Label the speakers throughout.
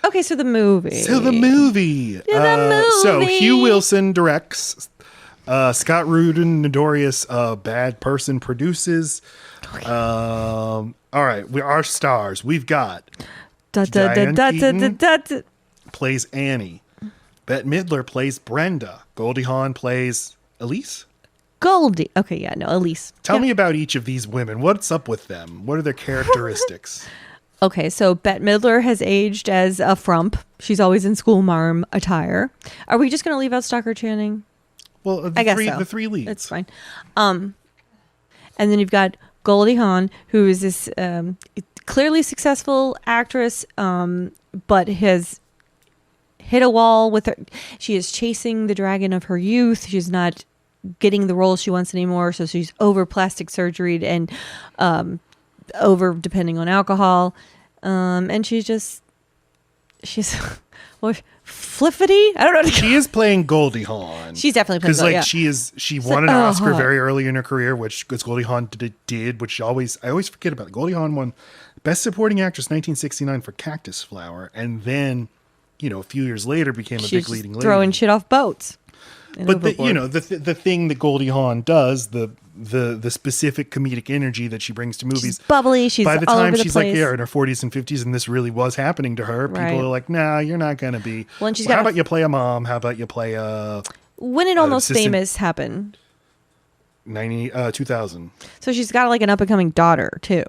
Speaker 1: Okay, so the movie.
Speaker 2: So Hugh Wilson directs. Scott Rudin, notorious bad person, produces. All right, our stars. We've got Diane Keaton plays Annie. Bette Midler plays Brenda. Goldie Hawn plays Elise.
Speaker 1: Goldie. Okay, yeah, no, Elise.
Speaker 2: Tell me about each of these women. What's up with them? What are their characteristics?
Speaker 1: Okay, so Bette Midler has aged as a frump. She's always in schoolmarm attire. Are we just going to leave out Stockard Channing?
Speaker 2: Well,
Speaker 1: I guess so.
Speaker 2: The three leads.
Speaker 1: It's fine. And then you've got Goldie Hawn, who is this clearly successful actress, but has hit a wall with her. She is chasing the dragon of her youth. She's not getting the role she wants anymore, so she's over plastic surgery and over depending on alcohol, and she's well, fliffity. I don't know.
Speaker 2: She is playing Goldie Hawn.
Speaker 1: She's definitely playing
Speaker 2: because she won an Oscar very early in her career, which Goldie Hawn did, which I always forget about. Goldie Hawn won Best Supporting Actress 1969 for Cactus Flower, and then a few years later became a big leading lady,
Speaker 1: throwing shit off boats.
Speaker 2: But the thing that Goldie Hawn does, the specific comedic energy that she brings to movies,
Speaker 1: she's bubbly. She's
Speaker 2: by the
Speaker 1: all
Speaker 2: time
Speaker 1: over the
Speaker 2: she's
Speaker 1: place.
Speaker 2: like in her 40s and 50s, and this really was happening to her.
Speaker 1: Right.
Speaker 2: People are like, "Nah, you're not gonna be."
Speaker 1: Well, and
Speaker 2: how about you play a mom? How about you play a?
Speaker 1: When did Almost Famous happen?
Speaker 2: 2000.
Speaker 1: So she's got like an up and coming daughter too.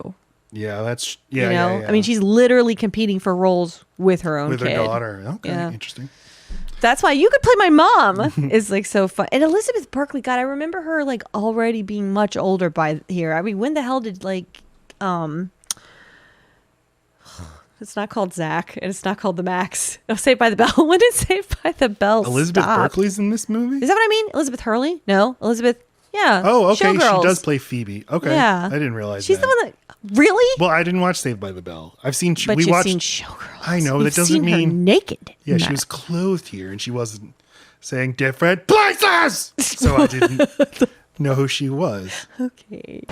Speaker 2: Yeah, that's
Speaker 1: yeah. I mean, she's literally competing for roles with her own
Speaker 2: with
Speaker 1: kid.
Speaker 2: her daughter. Okay, interesting.
Speaker 1: That's why you could play my mom is like so fun. And Elizabeth Berkley, God, I remember her like already being much older by here. I mean, when the hell did like it's not called Zach and it's not called The Max. Oh, Saved by the Bell. When did Saved by the Bell
Speaker 2: Elizabeth
Speaker 1: stop?
Speaker 2: Berkley's in this movie?
Speaker 1: Is that what I mean? Elizabeth Hurley? No, Elizabeth. Yeah.
Speaker 2: Oh, okay.
Speaker 1: Showgirls.
Speaker 2: She does play Phoebe. Okay.
Speaker 1: Yeah.
Speaker 2: I didn't realize
Speaker 1: she's
Speaker 2: that.
Speaker 1: the one that really.
Speaker 2: Well, I didn't watch Saved by the Bell. I've seen.
Speaker 1: But
Speaker 2: we
Speaker 1: you've
Speaker 2: watched.
Speaker 1: seen Showgirls.
Speaker 2: I know
Speaker 1: You've
Speaker 2: that doesn't
Speaker 1: seen
Speaker 2: mean
Speaker 1: her naked.
Speaker 2: Yeah, she was clothed here, and she wasn't saying different places, so I didn't know who she was.
Speaker 1: Okay.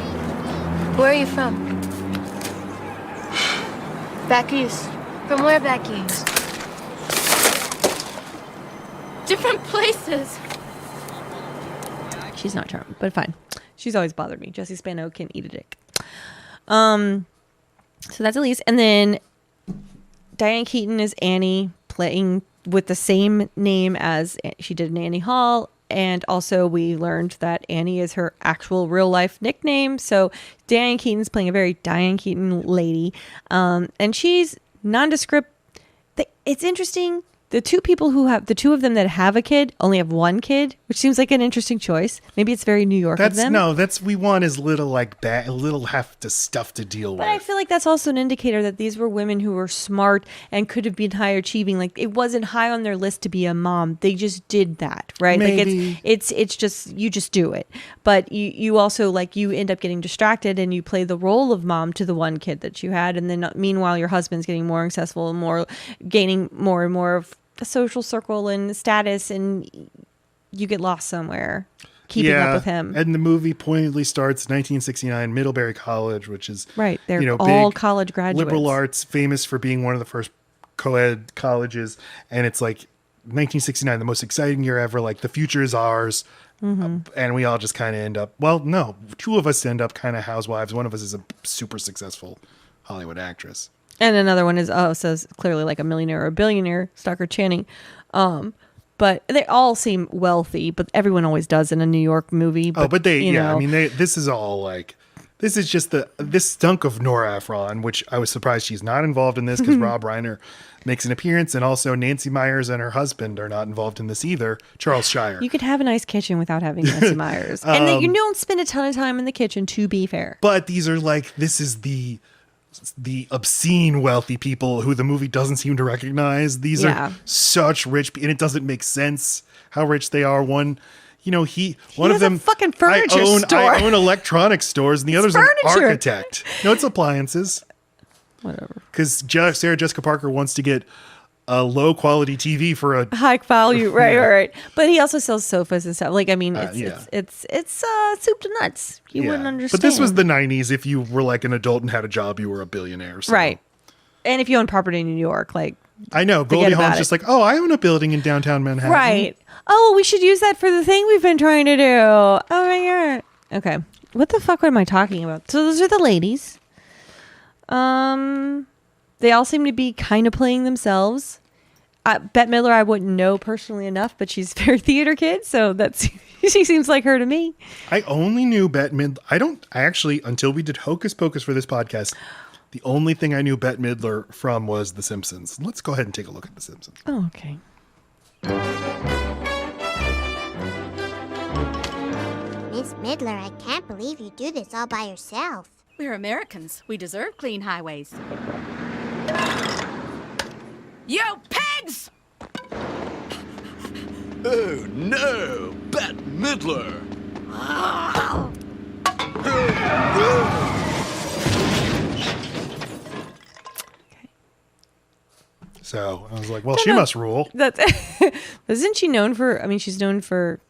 Speaker 3: Where are you from? Back east. From where back east? Different places.
Speaker 1: She's not charming, but fine. She's always bothered me. Jessie Spano can eat a dick. So that's Elise. And then Diane Keaton is Annie, playing with the same name as she did in Annie Hall. And also we learned that Annie is her actual real life nickname. So Diane Keaton's playing a very Diane Keaton lady. And she's nondescript. It's interesting. The two of them that have a kid only have one kid, which seems like an interesting choice. Maybe it's very New York of them.
Speaker 2: We want as little like that, a little stuff to deal with.
Speaker 1: But I feel like that's also an indicator that these were women who were smart and could have been high achieving. Like it wasn't high on their list to be a mom. They just did that, right?
Speaker 2: Maybe.
Speaker 1: Like it's just you just do it. But you also like you end up getting distracted and you play the role of mom to the one kid that you had, and then meanwhile your husband's getting more successful and more gaining more and more of a social circle and status, and you get lost somewhere keeping up with him.
Speaker 2: And the movie pointedly starts 1969 Middlebury College, which is
Speaker 1: right. They're all big college graduates.
Speaker 2: Liberal arts, famous for being one of the first co-ed colleges, and it's like 1969, the most exciting year ever. Like the future is ours, and we all just kind of end up. Well, no, two of us end up kind of housewives. One of us is a super successful Hollywood actress.
Speaker 1: And another one is says clearly like a millionaire or a billionaire, Stockard Channing. But they all seem wealthy, but everyone always does in a New York movie. But,
Speaker 2: I mean, this is all like, this is just this stunk of Nora Ephron, which I was surprised she's not involved in this because Rob Reiner makes an appearance, and also Nancy Myers and her husband are not involved in this either. Charles Shire.
Speaker 1: You could have a nice kitchen without having Nancy Myers, and then you don't spend a ton of time in the kitchen. To be fair,
Speaker 2: but these are like this is the obscene wealthy people who the movie doesn't seem to recognize. These are such rich, and it doesn't make sense how rich they are. One of them
Speaker 1: a fucking furniture store.
Speaker 2: I own electronics stores, and the other's
Speaker 1: furniture.
Speaker 2: An architect. No, it's appliances.
Speaker 1: Whatever.
Speaker 2: Because Sarah Jessica Parker wants to get a low quality TV for a
Speaker 1: high value, right. But he also sells sofas and stuff. Like, I mean, it's soup to nuts. You wouldn't understand.
Speaker 2: But this was the 90s. If you were like an adult and had a job, you were a billionaire. So.
Speaker 1: Right. And if you own property in New York, like
Speaker 2: I know. Goldie Hawn's just like, oh, I own a building in downtown Manhattan.
Speaker 1: Right. Oh, we should use that for the thing we've been trying to do. Oh my god. Okay. What the fuck am I talking about? So those are the ladies. They all seem to be kind of playing themselves. Bette Midler, I wouldn't know personally enough, but she's a very theater kid, so that's she seems like her to me.
Speaker 2: I only knew Bette Midler. I actually, until we did Hocus Pocus for this podcast, the only thing I knew Bette Midler from was The Simpsons. Let's go ahead and take a look at The Simpsons.
Speaker 1: Oh, okay.
Speaker 4: Miss Midler, I can't believe you do this all by yourself.
Speaker 5: We're Americans. We deserve clean highways. You pigs!
Speaker 6: Oh no, Bette Midler!
Speaker 2: So I was like, well, she must rule.
Speaker 1: Isn't she known for? I mean, she's known for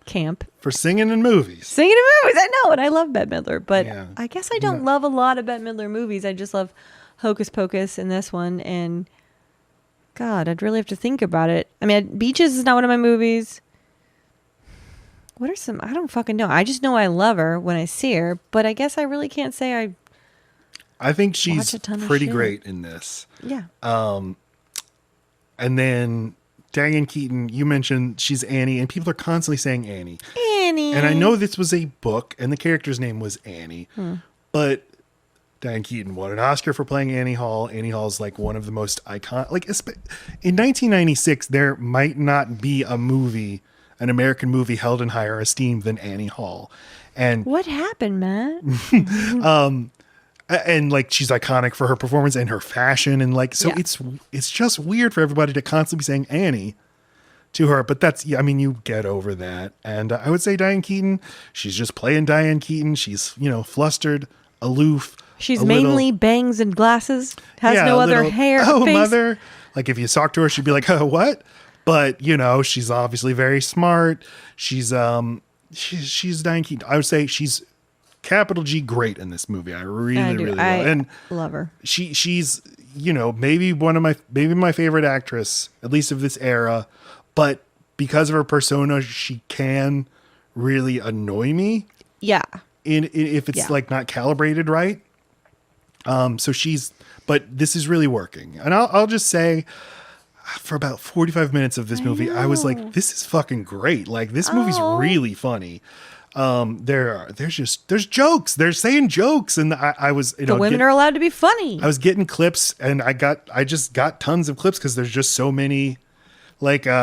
Speaker 1: camp,
Speaker 2: for singing in movies.
Speaker 1: Singing in movies. I know, and I love Bette Midler, but
Speaker 2: Yeah.
Speaker 1: I guess I don't love a lot of Bette Midler movies. I just love Hocus Pocus and this one, and God, I'd really have to think about it. I mean, Beaches is not one of my movies. What are some? I don't fucking know. I just know I love her when I see her, but I guess I really can't say
Speaker 2: I think
Speaker 1: watch
Speaker 2: she's
Speaker 1: a ton of
Speaker 2: pretty
Speaker 1: shit.
Speaker 2: great in this.
Speaker 1: Yeah.
Speaker 2: And then Diane Keaton, you mentioned she's Annie, and people are constantly saying Annie.
Speaker 1: Annie.
Speaker 2: And I know this was a book, and the character's name was Annie, but Diane Keaton won an Oscar for playing Annie Hall. Annie Hall's like one of the most iconic. Like in 1996, there might not be a movie, an American movie, held in higher esteem than Annie Hall. And
Speaker 1: What happened, Matt?
Speaker 2: and like she's iconic for her performance and her fashion, and like so
Speaker 1: Yeah.
Speaker 2: it's just weird for everybody to constantly be saying Annie to her, but that's, I mean, you get over that. And I would say Diane Keaton, she's just playing Diane Keaton. She's, flustered, aloof.
Speaker 1: She's
Speaker 2: a little-
Speaker 1: mainly bangs and glasses. Has
Speaker 2: yeah,
Speaker 1: no
Speaker 2: a
Speaker 1: other
Speaker 2: little,
Speaker 1: hair.
Speaker 2: Oh,
Speaker 1: face.
Speaker 2: mother! Like if you talk to her, she'd be like, "Oh, what?" But she's obviously very smart. She's Diane Keaton. I would say she's capital G great in this movie. I really, really love. And
Speaker 1: love her.
Speaker 2: she's maybe maybe my favorite actress, at least of this era, but because of her persona, she can really annoy me.
Speaker 1: Yeah.
Speaker 2: If it's like not calibrated right. But this is really working. And I'll just say, for about 45 minutes of this movie, I was like, this is fucking great. Like, this movie's really funny. There's jokes. They're saying jokes. And I was,
Speaker 1: The women are allowed to be funny.
Speaker 2: I was getting clips, and I just got tons of clips because there's just so many, Bette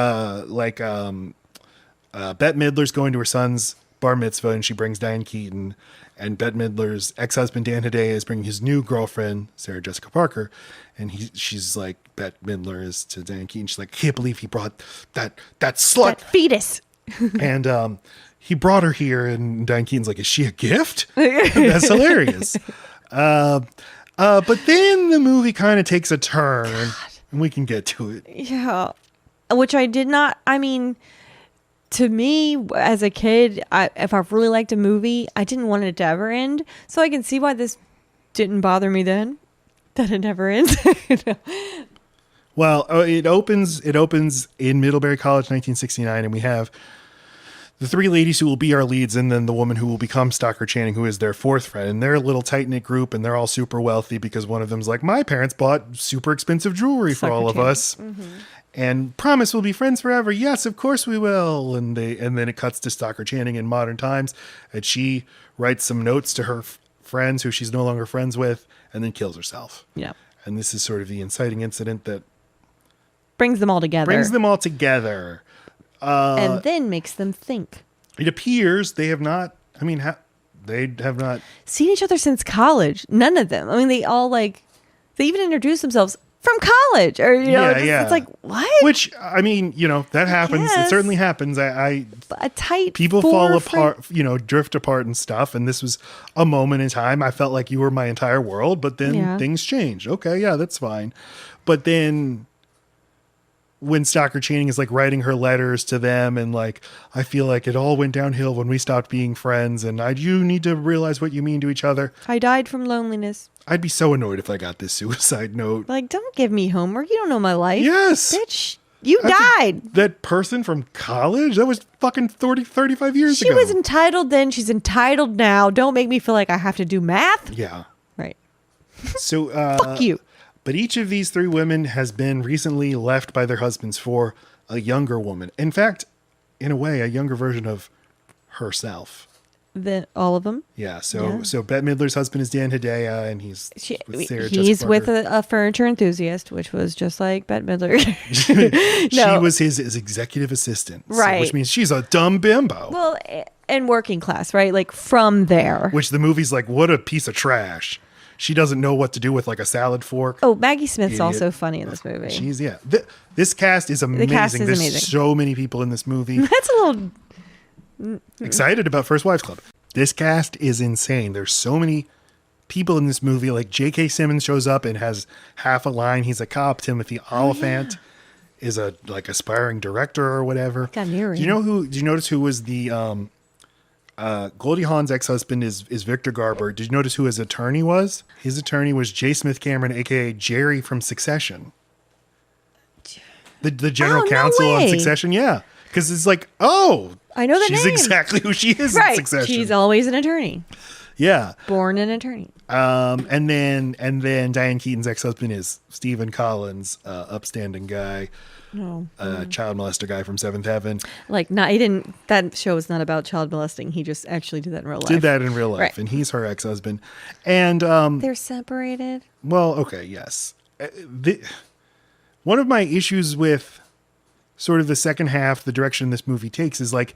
Speaker 2: Midler's going to her son's bar mitzvah, and she brings Diane Keaton, and Bette Midler's ex-husband Dan Hedaya is bringing his new girlfriend Sarah Jessica Parker, and she's like, Bette Midler is to Diane Keaton, she's like, I can't believe he brought that slut,
Speaker 1: that fetus.
Speaker 2: and he brought her here, and Diane Keaton's like, is she a gift? That's hilarious. But then the movie kind of takes a turn, and we can get to it.
Speaker 1: Yeah. Which I did not, I mean, to me, as a kid, if I really liked a movie, I didn't want it to ever end. So I can see why this didn't bother me then, that it never ends.
Speaker 2: Well, it opens in Middlebury College, 1969, and we have the three ladies who will be our leads, and then the woman who will become Stockard Channing, who is their fourth friend. And they're a little tight-knit group, and they're all super wealthy because one of them's like, my parents bought super expensive jewelry for all of us. Mm-hmm. And promise we'll be friends forever. Yes, of course we will. And then it cuts to Stockard Channing in modern times, and she writes some notes to her friends who she's no longer friends with, and then kills herself.
Speaker 1: Yeah.
Speaker 2: And this is sort of the inciting incident that
Speaker 1: Brings them all together. And then makes them think.
Speaker 2: It appears they have not, they have not
Speaker 1: seen each other since college. None of them. I mean, they all they even introduced themselves from college, or it's like, what?
Speaker 2: Which, that happens.
Speaker 1: Yes.
Speaker 2: It certainly happens. A
Speaker 1: tight
Speaker 2: people fall apart, drift apart and stuff. And this was a moment in time. I felt like you were my entire world, but then things changed. Okay, yeah, that's fine. But then when Stockard Channing is like writing her letters to them and like, I feel like it all went downhill when we stopped being friends and you need to realize what you mean to each other.
Speaker 1: I died from loneliness.
Speaker 2: I'd be so annoyed if I got this suicide note.
Speaker 1: Like, don't give me homework. You don't know my life.
Speaker 2: Yes.
Speaker 1: Bitch, you died.
Speaker 2: That person from college? That was fucking 35 years ago.
Speaker 1: She was entitled then. She's entitled now. Don't make me feel like I have to do math.
Speaker 2: Yeah.
Speaker 1: Right.
Speaker 2: So,
Speaker 1: Fuck you.
Speaker 2: But each of these 3 women has been recently left by their husbands for a younger woman. In fact, in a way, a younger version of herself.
Speaker 1: All of them?
Speaker 2: Yeah. So Bette Midler's husband is Dan Hedaya, and he's with Sarah Jessica
Speaker 1: he's with
Speaker 2: Parker.
Speaker 1: a furniture enthusiast, which was just like Bette Midler.
Speaker 2: She was his executive assistant.
Speaker 1: Right.
Speaker 2: Which means she's a dumb bimbo.
Speaker 1: Well, and working class, right? Like from there.
Speaker 2: Which the movie's like, what a piece of trash. She doesn't know what to do with like a salad fork.
Speaker 1: Oh, Maggie Smith's
Speaker 2: Idiot.
Speaker 1: also funny in this movie.
Speaker 2: She's, yeah. This cast is amazing.
Speaker 1: cast is
Speaker 2: There's
Speaker 1: amazing.
Speaker 2: so many people in this movie.
Speaker 1: That's a little...
Speaker 2: Excited about First Wives Club. This cast is insane. There's so many people in this movie. Like J.K. Simmons shows up and has half a line. He's a cop. Timothy Oliphant is a like aspiring director or whatever.
Speaker 1: Got an earring.
Speaker 2: Did you notice who was the Goldie Hawn's ex-husband is Victor Garber. Did you notice who his attorney was? His attorney was J. Smith Cameron, aka Jerry from Succession. The general counsel on
Speaker 1: way.
Speaker 2: Succession, yeah. Because it's like, oh,
Speaker 1: I know the
Speaker 2: she's
Speaker 1: name.
Speaker 2: exactly who she is in
Speaker 1: Right.
Speaker 2: Succession.
Speaker 1: She's always an attorney.
Speaker 2: Yeah.
Speaker 1: Born an attorney.
Speaker 2: And then Diane Keaton's ex-husband is Stephen Collins, upstanding guy, child molester guy from Seventh Heaven.
Speaker 1: Like, that show is not about child molesting. He just actually did that in real life.
Speaker 2: Did that in real life,
Speaker 1: Right.
Speaker 2: and he's her ex-husband. And
Speaker 1: They're separated.
Speaker 2: well, okay, yes. One of my issues with sort of the second half, the direction this movie takes is like,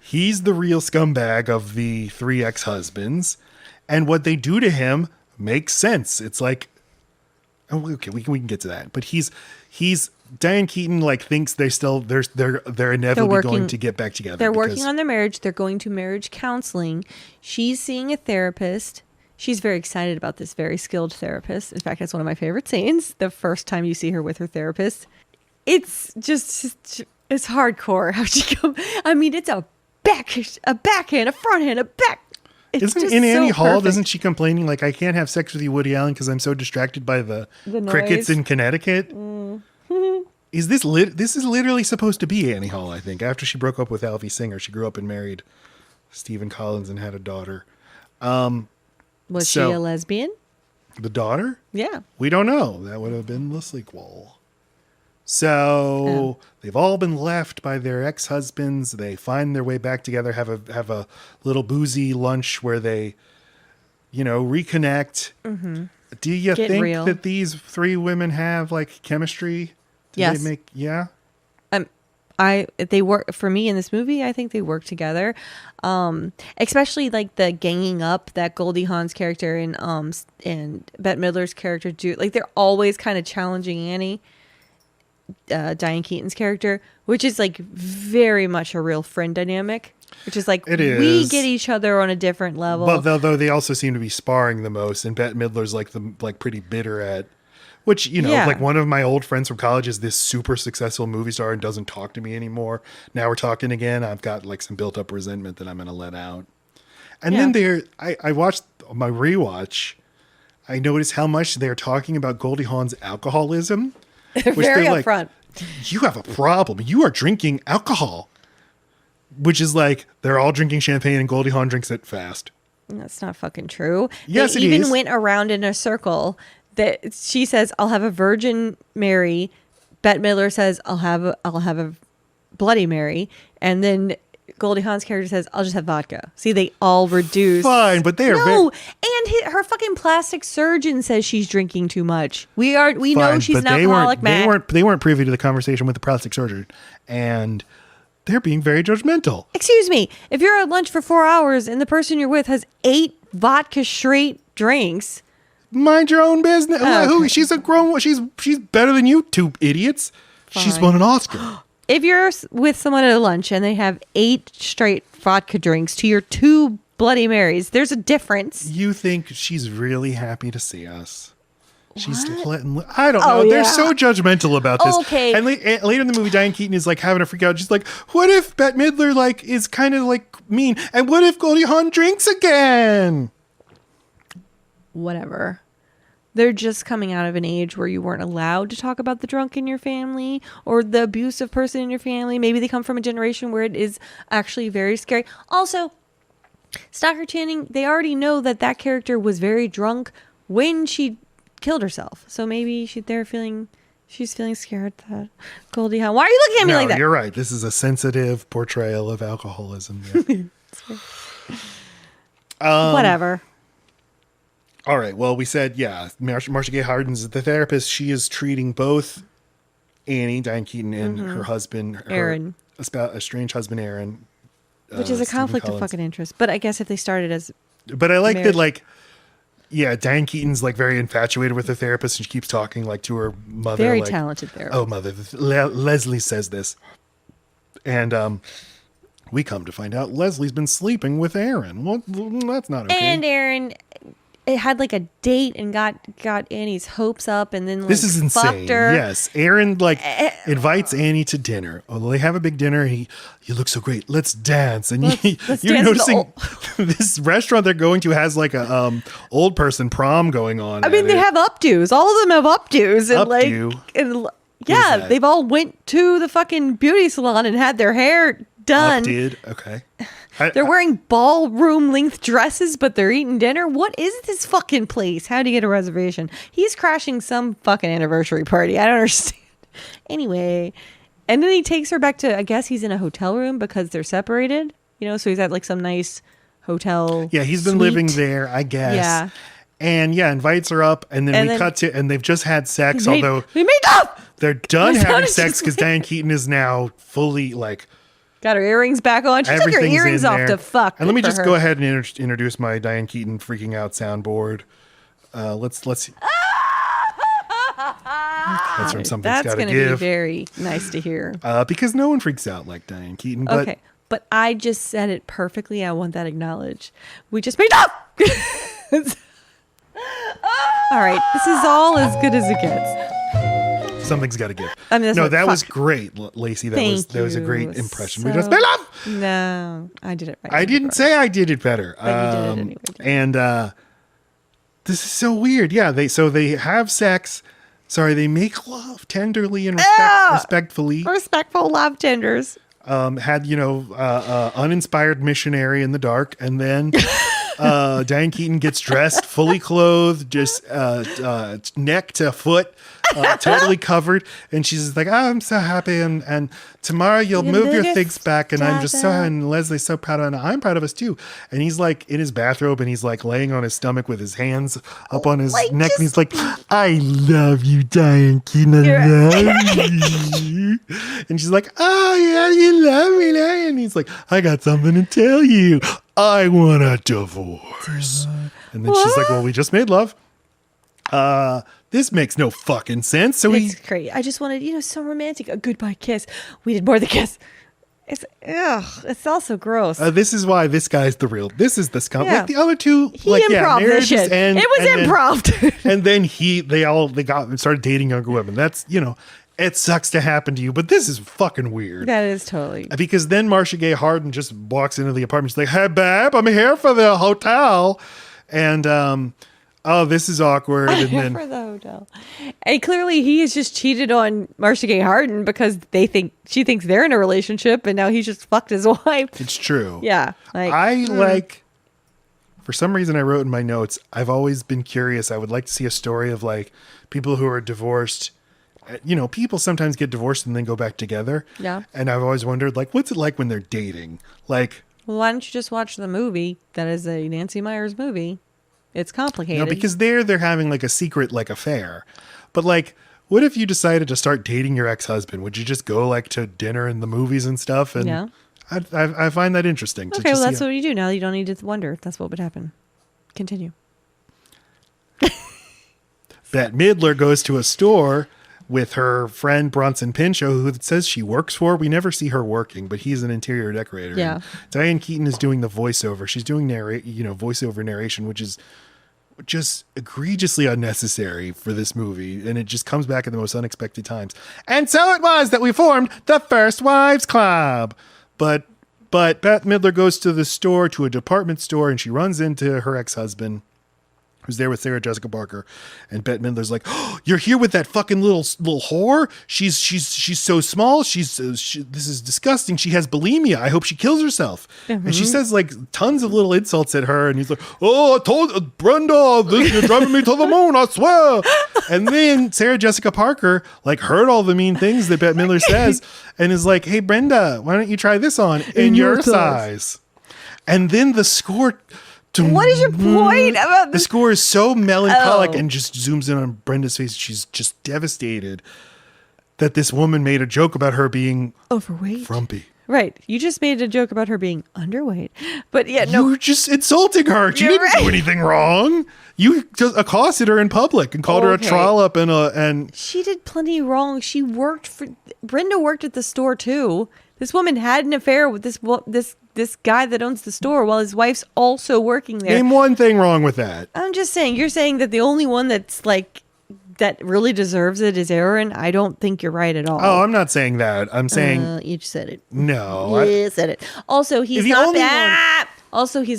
Speaker 2: he's the real scumbag of the 3 ex-husbands, and what they do to him makes sense. It's like, oh, okay, we can get to that. But he's Diane Keaton like thinks they're inevitably going to get back together.
Speaker 1: They're working on their marriage. They're going to marriage counseling. She's seeing a therapist. She's very excited about this very skilled therapist. In fact, that's one of my favorite scenes. The first time you see her with her therapist, it's hardcore how she comes. I mean, it's a backhand, a fronthand, a back. It's
Speaker 2: Isn't
Speaker 1: just
Speaker 2: in Annie
Speaker 1: so
Speaker 2: Hall?
Speaker 1: perfect.
Speaker 2: Doesn't she complaining like I can't have sex with you, Woody Allen, because I'm so distracted by the crickets
Speaker 1: noise.
Speaker 2: in Connecticut? Is this This is literally supposed to be Annie Hall. I think after she broke up with Alfie Singer, she grew up and married Stephen Collins and had a daughter.
Speaker 1: Was she a lesbian?
Speaker 2: The daughter?
Speaker 1: Yeah.
Speaker 2: We don't know. That would have been the sequel. So they've all been left by their ex-husbands. They find their way back together, have a little boozy lunch where they, reconnect. Mm-hmm. Do you
Speaker 1: Get
Speaker 2: think
Speaker 1: real.
Speaker 2: that these 3 women have like chemistry?
Speaker 1: Yes.
Speaker 2: Yeah.
Speaker 1: They work for me in this movie. I think they work together, especially like the ganging up that Goldie Hawn's character and Bette Midler's character do. Like they're always kind of challenging Annie, Diane Keaton's character, which is like very much a real friend dynamic. Which is like
Speaker 2: It is.
Speaker 1: we get each other on a different level.
Speaker 2: But though they also seem to be sparring the most, and Bette Midler's like pretty bitter at. Which,
Speaker 1: Yeah.
Speaker 2: like one of my old friends from college is this super successful movie star and doesn't talk to me anymore. Now we're talking again. I've got like some built up resentment that I'm going to let out. And then I watched my rewatch. I noticed how much they're talking about Goldie Hawn's alcoholism.
Speaker 1: They're very upfront.
Speaker 2: You have a problem. You are drinking alcohol. Which is like, they're all drinking champagne and Goldie Hawn drinks it fast.
Speaker 1: That's not fucking true.
Speaker 2: Yes,
Speaker 1: they
Speaker 2: it
Speaker 1: even
Speaker 2: is.
Speaker 1: went around in a circle that she says, I'll have a Virgin Mary. Bette Midler says, I'll have a Bloody Mary. And then Goldie Hawn's character says, I'll just have vodka. See, they all reduce.
Speaker 2: Fine, but they are
Speaker 1: and her fucking plastic surgeon says she's drinking too much. We know she's an alcoholic, man.
Speaker 2: They weren't privy to the conversation with the plastic surgeon. And they're being very judgmental.
Speaker 1: Excuse me. If you're at lunch for 4 hours and the person you're with has 8 vodka straight drinks,
Speaker 2: Mind your own business.
Speaker 1: Okay.
Speaker 2: She's a grown. She's better than you 2 idiots. She's
Speaker 1: Fine.
Speaker 2: won an Oscar.
Speaker 1: if you're with someone at a lunch and they have 8 straight vodka drinks to your 2 Bloody Marys, there's a difference.
Speaker 2: You think she's really happy to see us? She's letting. I don't
Speaker 1: Oh,
Speaker 2: know. They're
Speaker 1: yeah.
Speaker 2: so judgmental about this.
Speaker 1: Okay.
Speaker 2: And later in the movie, Diane Keaton is like having a freak out. She's like, "What if Bette Midler like is kind of like mean? And what if Goldie Hawn drinks again?"
Speaker 1: Whatever. They're just coming out of an age where you weren't allowed to talk about the drunk in your family or the abusive person in your family. Maybe they come from a generation where it is actually very scary. Also, Stockard Channing, they already know that that character was very drunk when she killed herself. So maybe she's feeling scared that Goldie Hawn. Why are you looking at me like that?
Speaker 2: You're right. This is a sensitive portrayal of alcoholism. Yeah.
Speaker 1: Whatever.
Speaker 2: All right. Well, we said, yeah, Marcia Gay Harden's the therapist. She is treating both Annie, Diane Keaton, and her husband,
Speaker 1: Aaron.
Speaker 2: a strange husband, Aaron.
Speaker 1: Which is a
Speaker 2: Stephen
Speaker 1: conflict of
Speaker 2: Collins.
Speaker 1: fucking interest. But I guess if they started as
Speaker 2: But I like
Speaker 1: marriage.
Speaker 2: that, like, yeah, Diane Keaton's like very infatuated with her therapist, and she keeps talking like to her mother.
Speaker 1: very
Speaker 2: like,
Speaker 1: talented therapist.
Speaker 2: Oh, mother, Leslie says this, and we come to find out Leslie's been sleeping with Aaron. Well, that's not okay.
Speaker 1: And Aaron it had like a date and got Annie's hopes up and then like
Speaker 2: This is insane.
Speaker 1: fucked her.
Speaker 2: Yes, Aaron like invites Annie to dinner. Oh, they have a big dinner. And you look so great. Let's dance. And
Speaker 1: Let's
Speaker 2: you're
Speaker 1: dance to
Speaker 2: noticing this restaurant they're going to has like a old person prom going on.
Speaker 1: I mean,
Speaker 2: at
Speaker 1: they
Speaker 2: it.
Speaker 1: have updos. All of them have updos, and
Speaker 2: Updo?
Speaker 1: yeah,
Speaker 2: that?
Speaker 1: they've all went to the fucking beauty salon and had their hair done.
Speaker 2: Did okay.
Speaker 1: They're wearing ballroom length dresses, but they're eating dinner. What is this fucking place? How do you get a reservation? He's crashing some fucking anniversary party. I don't understand. Anyway, and then he takes her back to, I guess he's in a hotel room because they're separated. You know, so he's at like some nice hotel.
Speaker 2: Yeah, he's been
Speaker 1: suite.
Speaker 2: living there, I guess.
Speaker 1: Yeah.
Speaker 2: And yeah, invites her up, and then we cut to, and they've just had sex, although
Speaker 1: we made up.
Speaker 2: they're done
Speaker 1: We're done.
Speaker 2: having
Speaker 1: It's
Speaker 2: sex
Speaker 1: just
Speaker 2: because Diane Keaton is now fully like
Speaker 1: Got her earrings back on. She took her
Speaker 2: everything's
Speaker 1: earrings
Speaker 2: in
Speaker 1: off
Speaker 2: there.
Speaker 1: to fuck.
Speaker 2: And let me
Speaker 1: for
Speaker 2: just
Speaker 1: her.
Speaker 2: go ahead and introduce my Diane Keaton freaking out soundboard. Let's. That's from Something's
Speaker 1: That's
Speaker 2: Gotta
Speaker 1: going to
Speaker 2: Give.
Speaker 1: be very nice to hear.
Speaker 2: Because no one freaks out like Diane Keaton. But
Speaker 1: Okay, but I just said it perfectly. I want that acknowledged. We just made up. All right, this is all as good as it gets.
Speaker 2: Something's Gotta Give.
Speaker 1: I mean, that's
Speaker 2: no,
Speaker 1: what-
Speaker 2: that was
Speaker 1: fuck.
Speaker 2: great, Lacey. That was a great
Speaker 1: you.
Speaker 2: impression. We
Speaker 1: So-
Speaker 2: just made love.
Speaker 1: No, I did it right.
Speaker 2: I didn't say I did it better.
Speaker 1: But you did it anyway.
Speaker 2: And this is so weird. Yeah, they have sex. Sorry, they make love tenderly and respectfully.
Speaker 1: Respectful love tenders.
Speaker 2: Had uninspired missionary in the dark, and then Diane Keaton gets dressed, fully clothed, just neck to foot, totally covered, and she's just like, "Oh, I'm so happy, and tomorrow you'll move your things back, and I'm just so and Leslie's so proud of, and I'm proud of us too." And he's like in his bathrobe, and he's like laying on his stomach with his hands up on his neck, and he's like, "I love you, Diane Keaton, I love you," and she's like, "Oh yeah, you love me," and he's like, "I got something to tell you. I want a divorce." And then she's like, "Well, we just made love. This makes no fucking sense." So
Speaker 1: It's great. I just wanted, so romantic. A goodbye kiss. We did more than kiss. It's also gross.
Speaker 2: this is why this guy's the real. This is the scum.
Speaker 1: Yeah.
Speaker 2: Like the other two,
Speaker 1: He
Speaker 2: like
Speaker 1: improv this
Speaker 2: marriages
Speaker 1: shit.
Speaker 2: end,
Speaker 1: It was
Speaker 2: and then-
Speaker 1: improv.
Speaker 2: and then they got and started dating younger women. That's it sucks to happen to you, but this is fucking weird.
Speaker 1: That is totally.
Speaker 2: Because then Marcia Gay Harden just walks into the apartment. She's like, "Hey, babe, I'm here for the hotel," and oh, this is awkward. And then
Speaker 1: for the hotel. And clearly he has just cheated on Marcia Gay Harden because she thinks they're in a relationship and now he's just fucked his wife.
Speaker 2: it's true.
Speaker 1: Yeah.
Speaker 2: For some reason I wrote in my notes, I've always been curious. I would like to see a story of like people who are divorced. People sometimes get divorced and then go back together.
Speaker 1: Yeah.
Speaker 2: And I've always wondered, like, what's it like when they're dating? Like,
Speaker 1: Well, why don't you just watch the movie? That is a Nancy Meyers movie. It's complicated.
Speaker 2: because they're having like a secret like affair. But like, what if you decided to start dating your ex-husband? Would you just go like to dinner and the movies and stuff? And
Speaker 1: Yeah.
Speaker 2: I find that interesting. to
Speaker 1: Okay, well,
Speaker 2: just
Speaker 1: that's
Speaker 2: see
Speaker 1: what you do now. You don't need to wonder. That's what would happen. Continue.
Speaker 2: Bette Midler goes to a store with her friend Bronson Pinchot, who it says she works for. We never see her working, but he's an interior decorator.
Speaker 1: Yeah.
Speaker 2: And Diane Keaton is doing the voiceover. She's doing voiceover narration, which is just egregiously unnecessary for this movie, and it just comes back at the most unexpected times. And so it was that we formed the First Wives Club. But Bette Midler goes to the store, to a department store, and she runs into her ex-husband, who's there with Sarah Jessica Parker, and Bette Midler's like, "Oh, you're here with that fucking little whore? She's so small. this is disgusting. She has bulimia. I hope she kills herself." And she says like tons of little insults at her, and he's like, "Oh, I told Brenda, you're driving me to the moon, I swear." And then Sarah Jessica Parker like heard all the mean things that Bette Midler says, and is like, "Hey Brenda, why don't you try this on in your size?" And then the score.
Speaker 1: What is your point about
Speaker 2: this? The score is so melancholic and just zooms in on Brenda's face. She's just devastated that this woman made a joke about her being
Speaker 1: overweight,
Speaker 2: frumpy.
Speaker 1: Right. You just made a joke about her being underweight. But yeah, no.
Speaker 2: You were just insulting her. She didn't do anything wrong. You just accosted her in public and called her a trollop and
Speaker 1: she did plenty wrong. Brenda worked at the store too. This woman had an affair with this guy that owns the store while his wife's also working there.
Speaker 2: Name one thing wrong with that.
Speaker 1: I'm just saying, you're saying that the only one that's like that really deserves it is Aaron. I don't think you're right at all.
Speaker 2: Oh, I'm not saying that. I'm saying
Speaker 1: you said it.
Speaker 2: No,
Speaker 1: you said it. Also, he's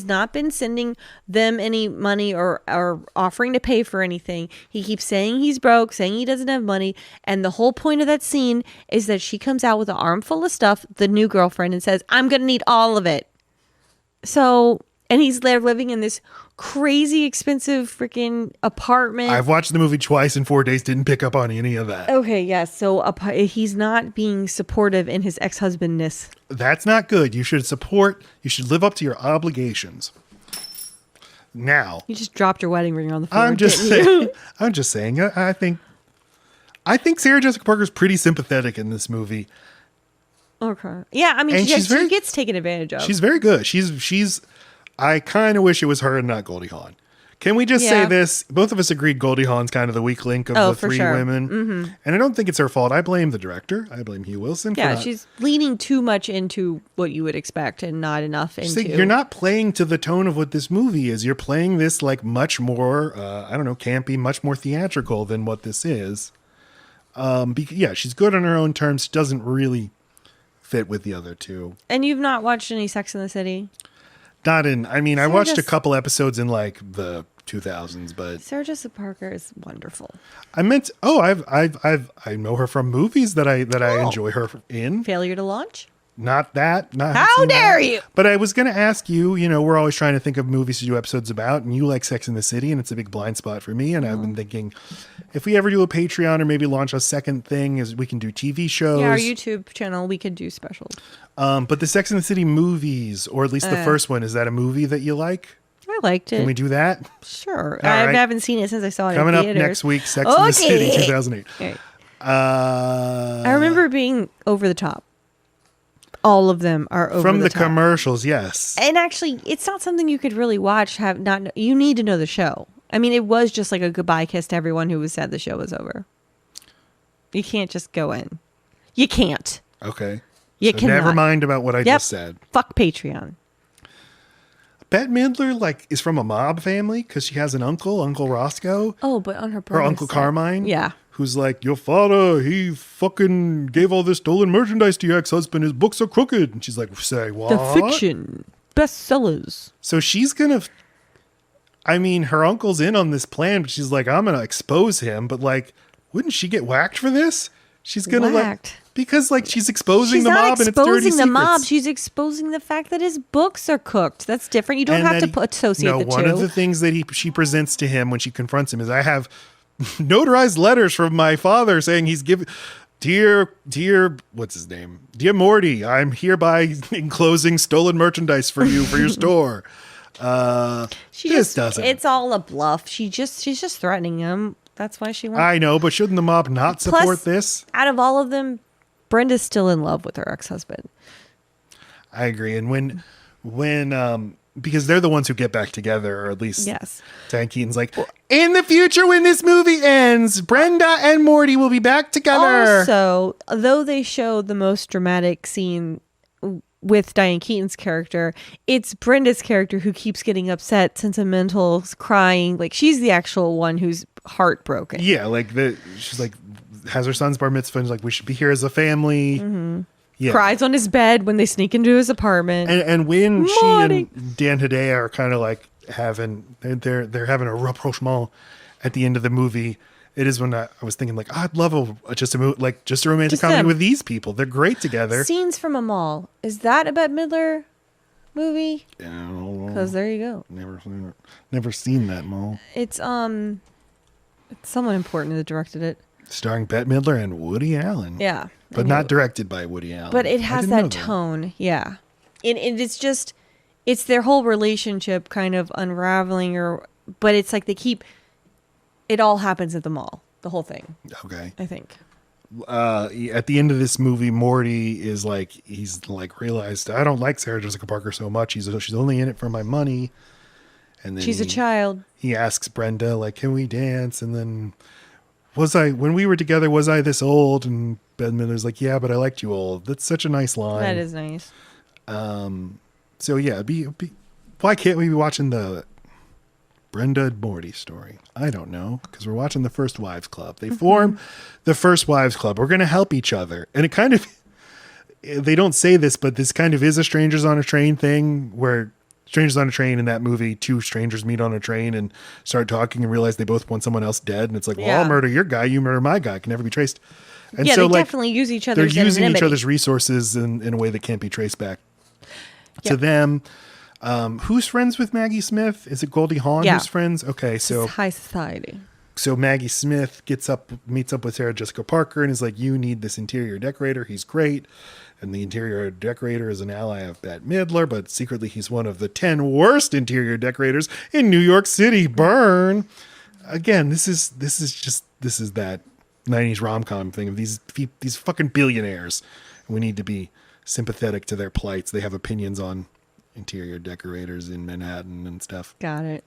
Speaker 1: not been sending them any money or offering to pay for anything. He keeps saying he's broke, saying he doesn't have money, and the whole point of that scene is that she comes out with an armful of stuff, the new girlfriend, and says, "I'm gonna need all of it." So, and he's there living in this crazy expensive freaking apartment.
Speaker 2: I've watched the movie twice in 4 days, didn't pick up on any of that.
Speaker 1: Okay, yes. So he's not being supportive in his ex-husbandness.
Speaker 2: That's not good. You should live up to your obligations. Now.
Speaker 1: You just dropped your wedding ring on the floor.
Speaker 2: I'm just saying, I think Sarah Jessica Parker's pretty sympathetic in this movie.
Speaker 1: Okay. Yeah, I mean, she gets taken advantage of.
Speaker 2: She's very good. I kind of wish it was her and not Goldie Hawn. Can we just say this? Both of us agreed Goldie Hawn's kind of the weak link of the three women. Mm-hmm. And I don't think it's her fault. I blame the director. I blame Hugh Wilson.
Speaker 1: Yeah, she's leaning too much into what you would expect and not enough into...
Speaker 2: You're not playing to the tone of what this movie is. You're playing this like much more, campy, much more theatrical than what this is. She's good on her own terms. She doesn't really fit with the other two.
Speaker 1: And you've not watched any Sex and the City?
Speaker 2: I watched a couple episodes in like the 2000s, but
Speaker 1: Sarah Jessica Parker is wonderful.
Speaker 2: I know her from movies that I enjoy her in.
Speaker 1: Failure to Launch?
Speaker 2: Not that.
Speaker 1: How dare you?
Speaker 2: But I was going to ask you, we're always trying to think of movies to do episodes about, and you like Sex and the City, and it's a big blind spot for me. And I've been thinking, if we ever do a Patreon or maybe launch a second thing, is we can do TV shows.
Speaker 1: Yeah, our YouTube channel, we could do specials.
Speaker 2: But the Sex and the City movies, or at least the first one, is that a movie that you like?
Speaker 1: I liked it.
Speaker 2: Can we do that?
Speaker 1: Sure. I haven't seen it since I saw it
Speaker 2: Coming
Speaker 1: in
Speaker 2: up next week, Sex and the City 2008.
Speaker 1: Right. I remember being over the top. All of them are over
Speaker 2: from the
Speaker 1: top.
Speaker 2: Commercials, yes.
Speaker 1: And actually, it's not something you could really watch. You need to know the show. I mean, it was just like a goodbye kiss to everyone who was sad the show was over. You can't just go in. You can't.
Speaker 2: Okay.
Speaker 1: You cannot.
Speaker 2: Never mind about what I just said.
Speaker 1: Fuck Patreon.
Speaker 2: Bette Midler is from a mob family because she has an Uncle Roscoe.
Speaker 1: Oh, but on her
Speaker 2: Uncle Carmine.
Speaker 1: Yeah.
Speaker 2: Who's like, your father, he fucking gave all this stolen merchandise to your ex-husband. His books are crooked. And she's like, say what?
Speaker 1: The fiction. Bestsellers.
Speaker 2: So she's going to... her uncle's in on this plan, but she's like, I'm going to expose him. But wouldn't she get whacked for this? She's going to because she's exposing the mob and it's dirty secrets. She's not exposing the mob.
Speaker 1: She's exposing the fact that his books are cooked. That's different. You don't have to associate the two.
Speaker 2: One of the things that she presents to him when she confronts him is, I have notarized letters from my father saying he's giving... Dear, what's his name? Dear Morty, I'm hereby enclosing stolen merchandise for you for your store. Doesn't.
Speaker 1: It's all a bluff. She's just threatening him. That's why she wants...
Speaker 2: I know, but shouldn't the mob not support this?
Speaker 1: Out of all of them, Brenda's still in love with her ex-husband.
Speaker 2: I agree. And when because they're the ones who get back together, or at least Diane Keaton's like, in the future when this movie ends, Brenda and Morty will be back together.
Speaker 1: Also, though they show the most dramatic scene with Diane Keaton's character, it's Brenda's character who keeps getting upset, sentimental, crying. Like she's the actual one who's heartbroken.
Speaker 2: Yeah, like she's like has her son's bar mitzvah and is like, we should be here as a family. Yeah.
Speaker 1: Cries on his bed when they sneak into his apartment.
Speaker 2: And when she
Speaker 1: Morning.
Speaker 2: and Dan Hedaya are kind of like they're having a rapprochement at the end of the movie. It is when I was thinking like, I'd love just a romantic
Speaker 1: Just
Speaker 2: comedy
Speaker 1: them.
Speaker 2: with these people. They're great together.
Speaker 1: Scenes from a Mall. Is that a Bette Midler movie?
Speaker 2: Yeah,
Speaker 1: Because there you go.
Speaker 2: never seen that, Mo.
Speaker 1: It's someone important that directed it.
Speaker 2: Starring Bette Midler and Woody Allen.
Speaker 1: Yeah.
Speaker 2: But not directed by Woody Allen.
Speaker 1: But it
Speaker 2: I
Speaker 1: has
Speaker 2: didn't know
Speaker 1: that tone. Yeah. And it's just, it's their whole relationship kind of unraveling but it's like it all happens at the mall. The whole thing.
Speaker 2: Okay.
Speaker 1: I think.
Speaker 2: At the end of this movie, Morty is like, he's like realized, I don't like Sarah Jessica Parker so much. She's only in it for my money. And then
Speaker 1: She's a child.
Speaker 2: He asks Brenda, like, can we dance? And then when we were together, was I this old? And Bette Midler's like, yeah, but I liked you old. That's such a nice line.
Speaker 1: That is nice.
Speaker 2: So yeah, why can't we be watching the Brenda and Morty story? I don't know, because we're watching the First Wives Club. They form the First Wives Club. We're going to help each other. And it kind of, they don't say this, but this kind of is a Strangers on a Train thing where Strangers on a Train in that movie, two strangers meet on a train and start talking and realize they both want someone else dead. And it's like, well,
Speaker 1: Yeah.
Speaker 2: I'll murder your guy, you murder my guy. It can never be traced. And
Speaker 1: Yeah,
Speaker 2: so
Speaker 1: they
Speaker 2: like,
Speaker 1: definitely use each
Speaker 2: they're
Speaker 1: other's
Speaker 2: using each
Speaker 1: anonymity.
Speaker 2: other's resources in a way that can't be traced back to
Speaker 1: Yep.
Speaker 2: them. Who's friends with Maggie Smith? Is it Goldie Hawn
Speaker 1: Yeah.
Speaker 2: who's friends? Okay, so
Speaker 1: It's high society.
Speaker 2: Maggie Smith meets up with Sarah Jessica Parker and is like, you need this interior decorator. He's great. And the interior decorator is an ally of Bette Midler, but secretly he's one of the 10 worst interior decorators in New York City. Burn. Again, this is that 90s rom-com thing of these fucking billionaires. We need to be sympathetic to their plights. They have opinions on interior decorators in Manhattan and stuff.
Speaker 1: Got it.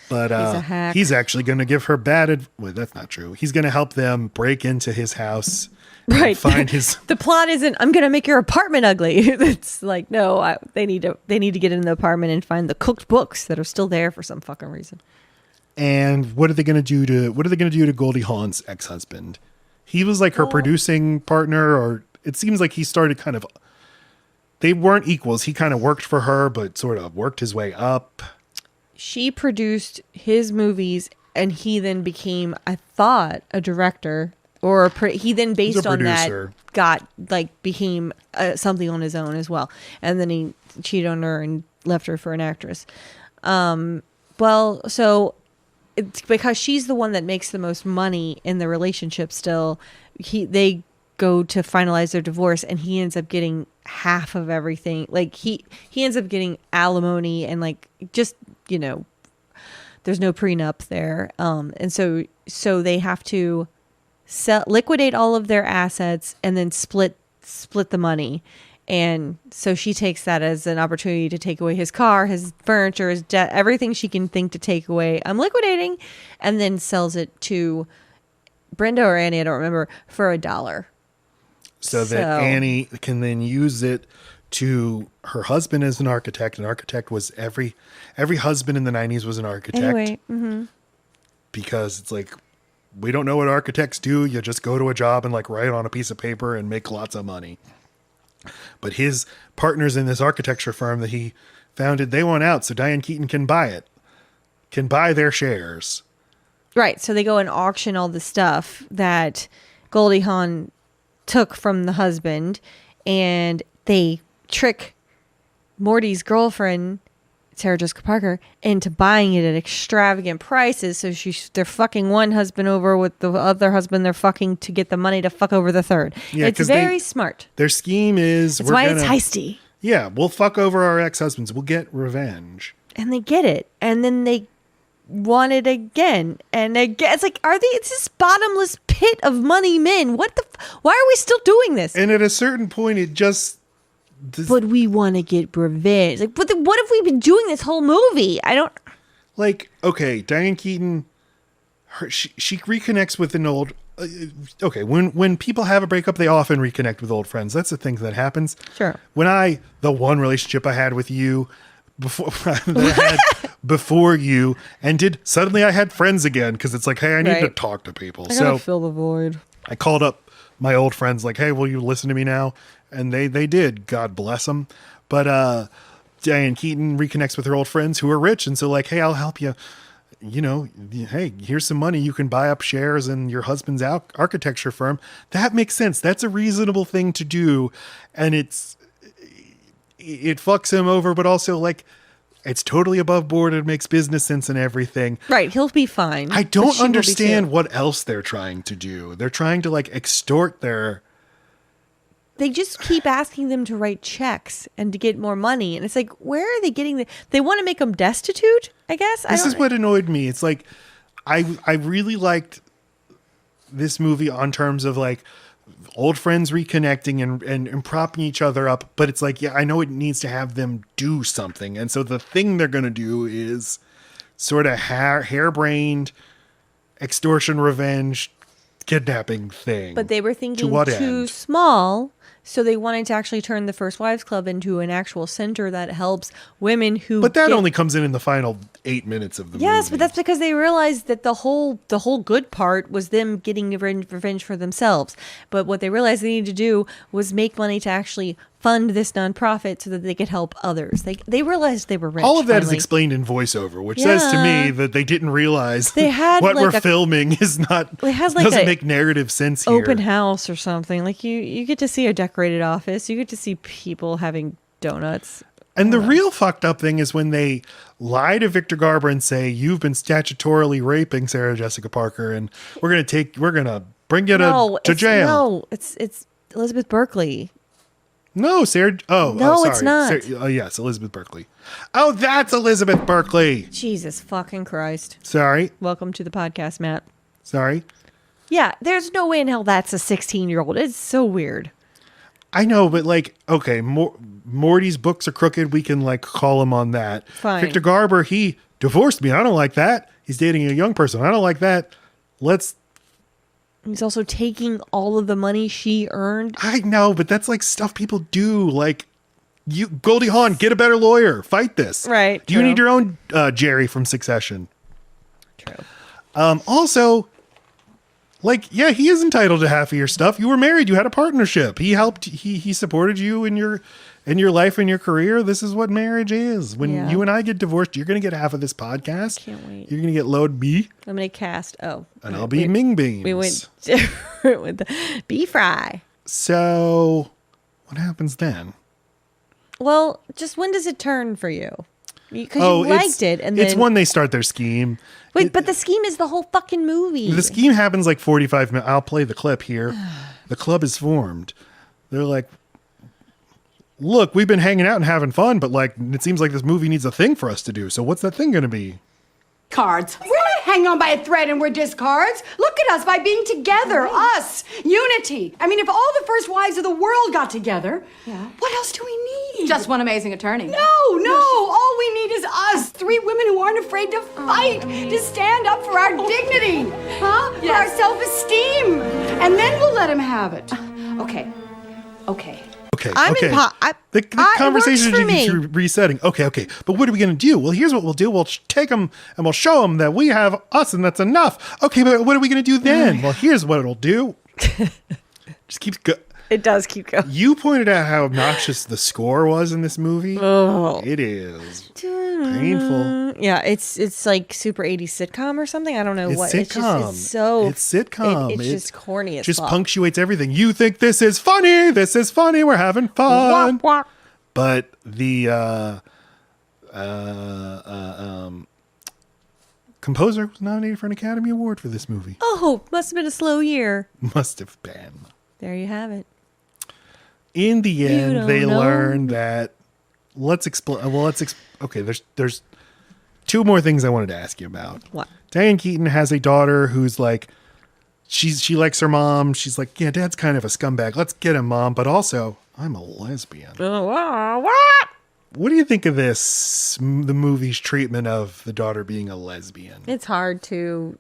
Speaker 2: But
Speaker 1: He's a hack.
Speaker 2: he's actually going to give her well, that's not true. He's going to help them break into his house.
Speaker 1: Right.
Speaker 2: Find his.
Speaker 1: The plot isn't, I'm going to make your apartment ugly. It's like, no, they need to get in the apartment and find the cooked books that are still there for some fucking reason.
Speaker 2: And what are they going to do to Goldie Hawn's ex-husband? He was like her producing partner, or it seems like he started kind of. They weren't equals. He kind of worked for her, but sort of worked his way up.
Speaker 1: She produced his movies, and he then became, I thought, a director, or he then based on
Speaker 2: producer.
Speaker 1: that became something on his own as well, and then he cheated on her and left her for an actress. Well, so it's because she's the one that makes the most money in the relationship. Still, they go to finalize their divorce, and he ends up getting half of everything. Like he ends up getting alimony and just there's no prenup there, and so they have to liquidate all of their assets and then split the money. And so she takes that as an opportunity to take away his car, his furniture, his debt, everything she can think to take away. I'm liquidating, and then sells it to Brenda or Annie, I don't remember, for $1.
Speaker 2: So that Annie can then use it to her husband as an architect. An architect was every husband in the 90s was an architect.
Speaker 1: Anyway,
Speaker 2: because it's like, we don't know what architects do. You just go to a job and write on a piece of paper and make lots of money. But his partners in this architecture firm that he founded, they want out, so Diane Keaton can buy their shares.
Speaker 1: right. So they go and auction all the stuff that Goldie Hawn took from the husband, and they trick Morty's girlfriend, Sarah Jessica Parker, into buying it at extravagant prices. So they're fucking one husband over with the other husband they're fucking to get the money to fuck over the third.
Speaker 2: Yeah,
Speaker 1: it's very smart.
Speaker 2: Their scheme is
Speaker 1: That's why it's heisty.
Speaker 2: Yeah, we'll fuck over our ex-husbands. We'll get revenge.
Speaker 1: And they get it. And then they want it again. And again. It's like, it's this bottomless pit of money men. Why are we still doing this?
Speaker 2: And at a certain point, it just...
Speaker 1: But we want to get revenge. But what have we been doing this whole movie? I don't...
Speaker 2: okay, Diane Keaton, she reconnects with an old okay, when people have a breakup, they often reconnect with old friends. That's the thing that happens.
Speaker 1: Sure.
Speaker 2: The one relationship I had with you before you ended, suddenly I had friends again because it's like, hey, I need to talk to people.
Speaker 1: I gotta fill the void.
Speaker 2: I called up my old friends like, hey, will you listen to me now? And they did. God bless them. But Diane Keaton reconnects with her old friends who are rich. And so like, hey, I'll help you. Hey, here's some money. You can buy up shares in your husband's architecture firm. That makes sense. That's a reasonable thing to do. And it fucks him over, but also like it's totally above board. It makes business sense and everything.
Speaker 1: Right. He'll be fine.
Speaker 2: I don't understand what else they're trying to do. They're trying to like extort
Speaker 1: They just keep asking them to write checks and to get more money. And it's like, where are they getting they want to make them destitute, I guess.
Speaker 2: This is what annoyed me. It's like, I really liked this movie on terms of like old friends reconnecting and propping each other up. But it's like, yeah, I know it needs to have them do something. And so the thing they're going to do is sort of harebrained extortion, revenge, kidnapping thing.
Speaker 1: But they were thinking
Speaker 2: too
Speaker 1: end? Small. So they wanted to actually turn the First Wives Club into an actual center that helps women who.
Speaker 2: But that only comes in the final 8 minutes of the movie.
Speaker 1: Yes, but that's because they realized that the whole good part was them getting revenge for themselves. But what they realized they needed to do was make money to actually fund this nonprofit so that they could help others. They realized they were rich.
Speaker 2: All of that is
Speaker 1: finally.
Speaker 2: explained in voiceover, which says to me that they didn't realize
Speaker 1: they had
Speaker 2: what
Speaker 1: like
Speaker 2: we're filming is not doesn't make narrative sense here.
Speaker 1: Open house or something. Like you get to see a decorated office. You get to see people having donuts.
Speaker 2: And the real fucked up thing is when they lie to Victor Garber and say, you've been statutorily raping Sarah Jessica Parker and we're gonna bring you to jail.
Speaker 1: No, it's Elizabeth Berkley.
Speaker 2: No, Sarah.
Speaker 1: No,
Speaker 2: sorry.
Speaker 1: it's not.
Speaker 2: Yes, Elizabeth Berkley. Oh, that's Elizabeth Berkley.
Speaker 1: Jesus fucking Christ.
Speaker 2: Sorry.
Speaker 1: Welcome to the podcast, Matt.
Speaker 2: Sorry.
Speaker 1: Yeah, there's no way in hell that's a 16-year-old. It's so weird.
Speaker 2: I know, but like, okay, Morty's books are crooked. We can like call him on that.
Speaker 1: Fine.
Speaker 2: Victor Garber, he divorced me. I don't like that. He's dating a young person. I don't like that.
Speaker 1: He's also taking all of the money she earned.
Speaker 2: I know, but that's like stuff people do. Like, Goldie Hawn, get a better lawyer. Fight this.
Speaker 1: Right.
Speaker 2: Do you need your own Jerry from Succession?
Speaker 1: True.
Speaker 2: Also, like, yeah, he is entitled to half of your stuff. You were married. You had a partnership. He helped. He supported you in your life and your career. This is what marriage is. When you and I get divorced, you're going to get half of this podcast.
Speaker 1: Can't wait.
Speaker 2: You're going to get load B.
Speaker 1: I'm going to cast. Oh.
Speaker 2: And I'll be Ming Beans.
Speaker 1: We went different with the B-Fry.
Speaker 2: So what happens then?
Speaker 1: Well, just when does it turn for you? Because you liked it. And then
Speaker 2: it's when they start their scheme.
Speaker 1: Wait, but the scheme is the whole fucking movie.
Speaker 2: The scheme happens like 45 minutes. I'll play the clip here. The club is formed. They're like, look, we've been hanging out and having fun, but like, it seems like this movie needs a thing for us to do. So what's that thing going to be?
Speaker 7: Cards. We're not hanging on by a thread and we're discards. Look at us by being together. Us. Unity. I mean, if all the first wives of the world got together, what else do we need?
Speaker 5: Just one amazing attorney.
Speaker 7: No. All we need is us. 3 women who aren't afraid to fight, to stand up for our dignity, huh? For our self-esteem. And then we'll let him have it. Okay.
Speaker 2: The conversation is resetting. Okay. But what are we going to do? Well, here's what we'll do. We'll take them and we'll show them that we have us and that's enough. Okay, but what are we going to do then? Well, here's what it'll do. Just keeps going.
Speaker 1: It does keep going.
Speaker 2: You pointed out how obnoxious the score was in this movie.
Speaker 1: Oh.
Speaker 2: It is painful.
Speaker 1: Yeah, it's like super 80s sitcom or something. I don't know what.
Speaker 2: Sitcom.
Speaker 1: It's so.
Speaker 2: It's sitcom.
Speaker 1: It's just corny as
Speaker 2: just
Speaker 1: fuck.
Speaker 2: punctuates everything. You think this is funny? This is funny. We're having fun.
Speaker 1: Wah, wah.
Speaker 2: But the composer was nominated for an Academy Award for this movie.
Speaker 1: Oh, must have been a slow year.
Speaker 2: Must have been.
Speaker 1: There you have it.
Speaker 2: In the end, they
Speaker 1: know.
Speaker 2: learned that. Let's explain. Well, okay. There's 2 more things I wanted to ask you about.
Speaker 1: What?
Speaker 2: Diane Keaton has a daughter who's like, she likes her mom. She's like, yeah, Dad's kind of a scumbag. Let's get him, Mom. But also, I'm a lesbian.
Speaker 1: What?
Speaker 2: What do you think of this? The movie's treatment of the daughter being a lesbian.
Speaker 1: It's hard to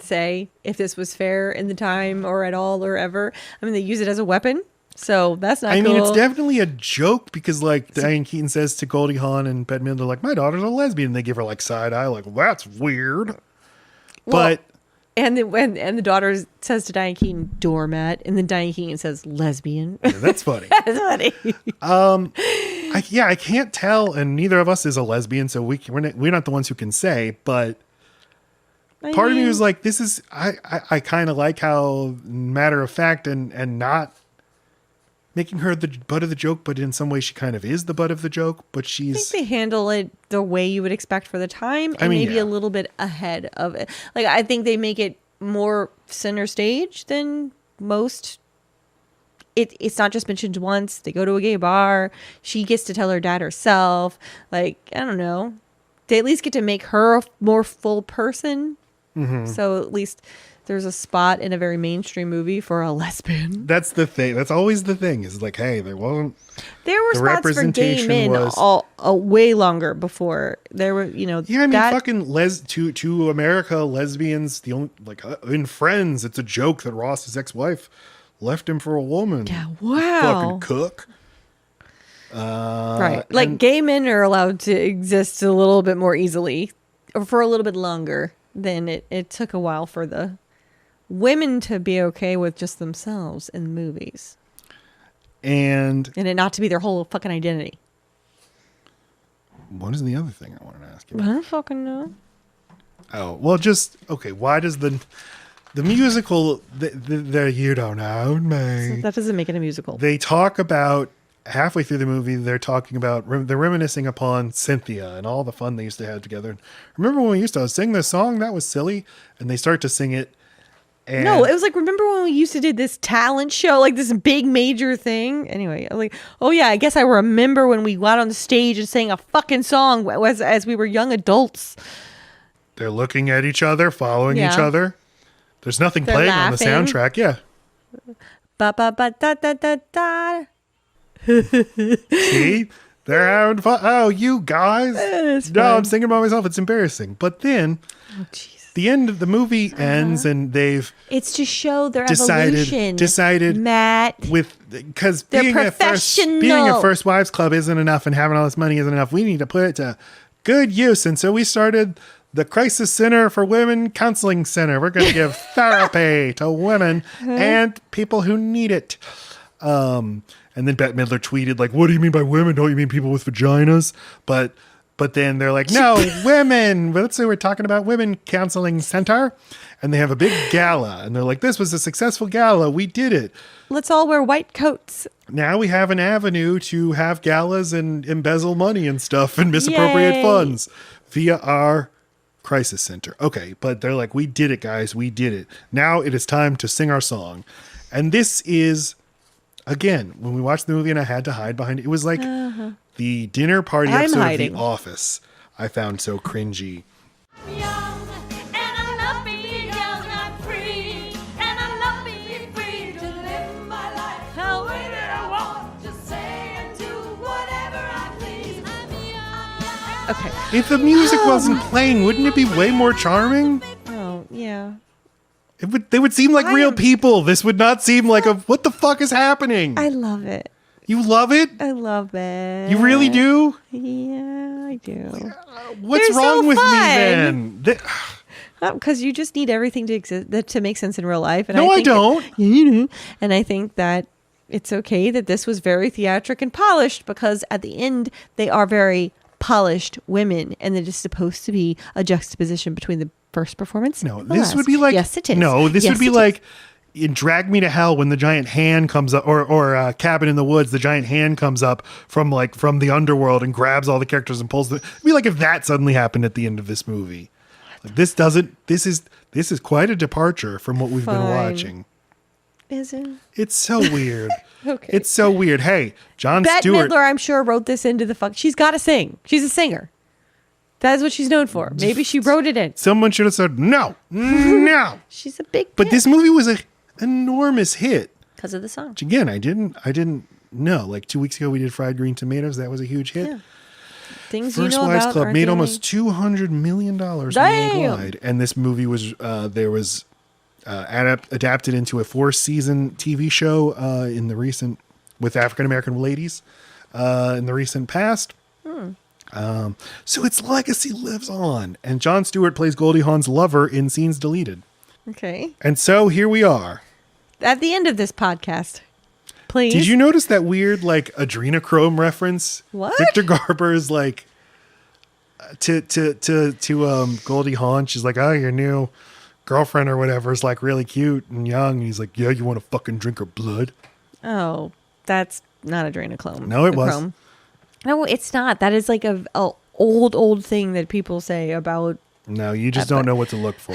Speaker 1: say if this was fair in the time or at all or ever. I mean, they use it as a weapon. So that's not cool.
Speaker 2: I mean, it's definitely a joke because, like, Diane Keaton says to Goldie Hawn and Bette Midler, like, my daughter's a lesbian. And they give her, like, side eye, like, well, that's weird. But...
Speaker 1: And the daughter says to Diane Keaton, doormat. And then Diane Keaton says, lesbian.
Speaker 2: Yeah, that's funny.
Speaker 1: That's funny.
Speaker 2: I can't tell. And neither of us is a lesbian, so we're not the ones who can say. But part of me was like, this is... I kind of like how matter of fact and not... making her the butt of the joke, but in some way she kind of is the butt of the joke, but
Speaker 1: I think they handle it the way you would expect for the time and maybe a little bit ahead of it. Like, I think they make it more center stage than most. It's not just mentioned once. They go to a gay bar. She gets to tell her dad herself. Like, I don't know. They at least get to make her a more full person. Mm-hmm. So at least... there's a spot in a very mainstream movie for a lesbian. That's the thing. That's always the thing. Is like, hey, there were spots for gay men way longer before there were. Yeah, I mean, fucking to America, lesbians. The only in Friends, it's a joke that Ross's ex-wife left him for a woman. Yeah, wow. Fucking cook. Right, like gay men are allowed to exist a little bit more easily, or for a little bit longer than it took a while for the women to be okay with just themselves in movies. And it not to be their whole fucking identity. What is the other thing I wanted to ask you? I don't fucking know. Oh, well, okay, why does the musical, the You Don't Own Me. So that doesn't make it a musical. They talk about, halfway through the movie, they're talking about, they're reminiscing upon Cynthia and all the fun they used to have together. Remember when we used to sing this song? That was silly. And they start to sing it. And no, it was like, remember when we used to do this talent show, like this big major thing? Anyway, like, oh yeah, I guess I remember when we got on the stage and sang a fucking song as we were young adults. They're looking at each other, following each other. There's nothing playing laughing on the soundtrack. Yeah. Ba ba ba da da da da. See? They're having fun. Oh, you guys. No, I'm singing by myself. It's embarrassing. But then... oh, jeez. The end of the movie ends and they've to show their evolution. Decided Matt because being a first wives club isn't enough and having all this money isn't enough. We need to put it to good use. And so we started the Crisis Center for Women Counseling Center. We're going to give therapy to women and people who need it. And then Bette Midler tweeted, like, what do you mean by women? Don't you mean people with vaginas? But then they're like, no, women. Let's say we're talking about Women Counseling Center. And they have a big gala. And they're like, this was a successful gala. We did it. Let's all wear white coats. Now we have an avenue to have galas and embezzle money and stuff and misappropriate funds via our crisis center. Okay, but they're like, we did it, guys. We did it. Now it is time to sing our song. And this is, again, when we watched the movie and I had to hide behind it, it was like... the dinner party episode of The Office I found so cringy. I'm young, and I love being young. I'm free, and I love being free to live my life the way that I want. Just say and do whatever I please. I'm young. Okay. If the music wasn't playing, wouldn't it be way more charming? Oh, yeah. They would seem like real people. This would not seem like what the fuck is happening? I love it. You love it? I love it. You really do? Yeah, I do. What's wrong with me then? Because you just need everything to exist to make sense in real life. And I don't. You do. And I think that it's okay that this was very theatric and polished because at the end they are very polished women, and it is supposed to be a juxtaposition between the first performance. No, this would be like yes, it is. No, this would be like. In Drag Me to Hell, when the giant hand comes up, or Cabin in the Woods, the giant hand comes up from the underworld and grabs all the characters and pulls them. It'd be like if that suddenly happened at the end of this movie. Like, this is quite a departure from what we've been watching. Is it? It's so weird. Okay. It's so weird. Hey, Jon Stewart. Bette Midler, I'm sure, wrote this into the fuck. She's got to sing. She's a singer. That is what she's known for. Maybe she wrote it in. Someone should have said no. She's a big. But this movie was an enormous hit because of the song. Which again, I didn't know. Like 2 weeks ago, we did Fried Green Tomatoes. That was a huge hit. Yeah. things
Speaker 2: First
Speaker 1: you know
Speaker 2: Wives
Speaker 1: about
Speaker 2: Club
Speaker 1: are
Speaker 2: made
Speaker 1: the only-
Speaker 2: almost $200 million
Speaker 1: Damn.
Speaker 2: worldwide, and this movie was adapted into a 4-season TV show with African American ladies in the recent past. So its legacy lives on, and Jon Stewart plays Goldie Hawn's lover in Scenes Deleted.
Speaker 1: Okay.
Speaker 2: And so here we are.
Speaker 1: At the end of this podcast, please.
Speaker 2: Did you notice that weird adrenochrome reference?
Speaker 1: What?
Speaker 2: Victor Garber's to Goldie Hawn. She's like, oh, your new girlfriend or whatever is really cute and young. And he's like, yeah, you want to fucking drink her blood?
Speaker 1: Oh, that's not adrenochrome.
Speaker 2: No, it was.
Speaker 1: Chrome. No, it's not. That is a old thing that people say about.
Speaker 2: No, you just don't know what to look for.